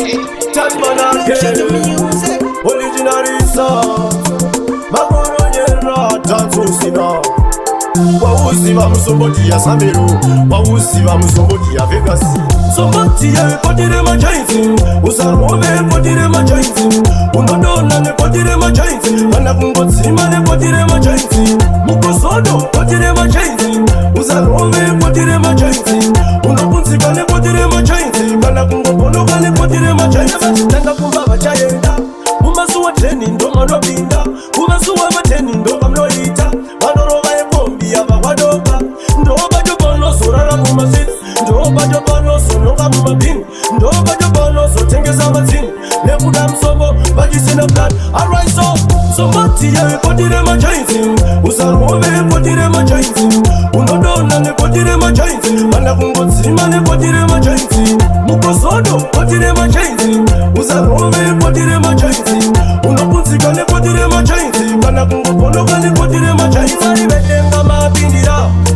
Tatman again. Original song. Magoro nyera tatusina. Wausi wa msomboti ya Samiru, wausi wa msomboti ya Vegas. Somboti ya potire machainzi, usarove potire machainzi, unodona ne potire machainzi, wana kungotsima ne potire machainzi, mukosodo potire machainzi, usarove potire machainzi, unokunzika ne potire machainzi, wana kungoponoka ne potire machainzi. Tanga kumba vachayenda, mumasuwa treni ndo manobinda, kumasuwa mateni ndo kamloita, manorova Abawadoka, ndoba jobano sorara mumasit, ndoba jobano sononga mumabin, ndoba jobano so tengeza matin, nekuda msobo bajisina blood. Alright, so mati ya potire machainzi, usarove potire machainzi, unodona ne potire machainzi, mana kungotsima ne potire machainzi, mukosodo potire machainzi, usarove potire machainzi, unokunzika ne potire machainzi, mana kungoponoka ne potire machainzi.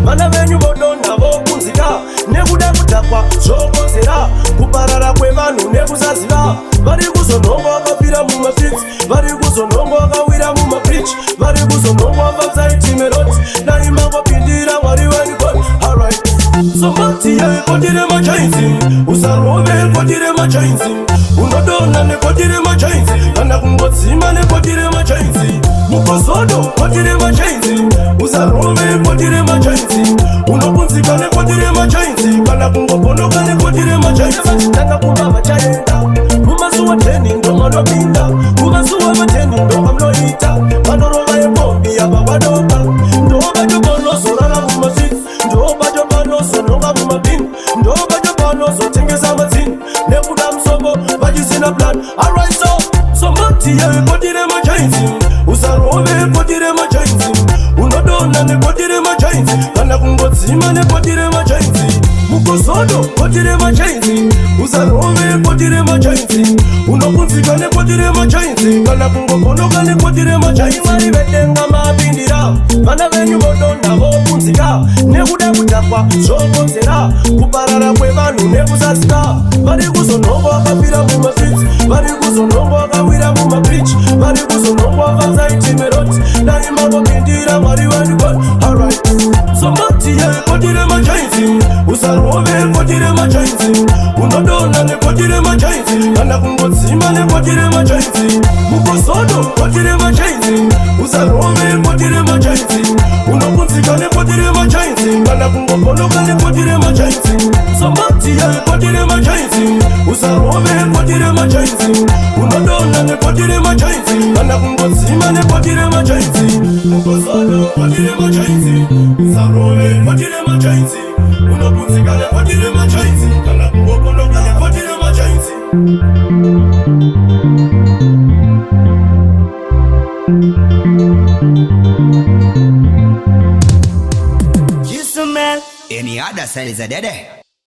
Mana venyu bodona vokunzika nekuda kutakwa zvokonzera kuparara kwevanu nekuzazira. Vari kuzonongwa vakafira mumafits, vari kuzonongwa vakawira mumabridge, vari kuzonongwa vabzaitimeroti naimangopindira mwari wenikon. Alright, sombati yaipotire machainzi, usarove potire machainzi, unodona nepotire machainzi, kana kungotsima nepotire machainzi, mukosodo potire machainzi, usarove potire machainzi, unokunzika nepotire machainzi, kana kungoponoka nepotire machainzi. Tanga kumba vachayenda, kumasuwa treni ndo manobinda, kumasuwa mateni ndo kamloita, manorova yepombi abawadoka, ndoba jobono sorara mumasits, ndoba jobano sononga mumabin, ndoba jobano so tengeza matin, nekuda msobo bajisina blood. Alright, so mati ya potire machainzi, usarove potire machainzi, unodona ne potire machainzi, kana kungotsima ne potire machainzi, mukosodo potire machainzi, usarove potire machainzi, unokunzika ne potire machainzi, kana kungoponoka ne potire machainzi. Vari vedenga mapindira, vana venyu vodona vokunzika nekuda kutakwa zvokonzera kuparara kwevanhu nekuzazika. Vari kuzonongwa vakafira mumafits, vari kuzonongwa vakawira mumabridge, vari kuzonongwa vabzaitimeroti naimangopindira mwari wenikon. Alright, sombati yaipotire machainzi, usarove potire machainzi, unodona nepotire machainzi, kana kungotsima nepotire machainzi, mukosodo potire machainzi, usarove potire machainzi, unokunzika nepotire machainzi, kana kungoponoka nepotire machainzi. Sombati yaipotire machainzi, usarove potire machainzi, unodona nepotire machainzi, kana kungotsima nepotire machainzi, mukosodo potire machainzi, usarove potire machainzi, unokunzika nepotire machainzi, kana kungoponoka nepotire machainzi. Any other cell is a dead.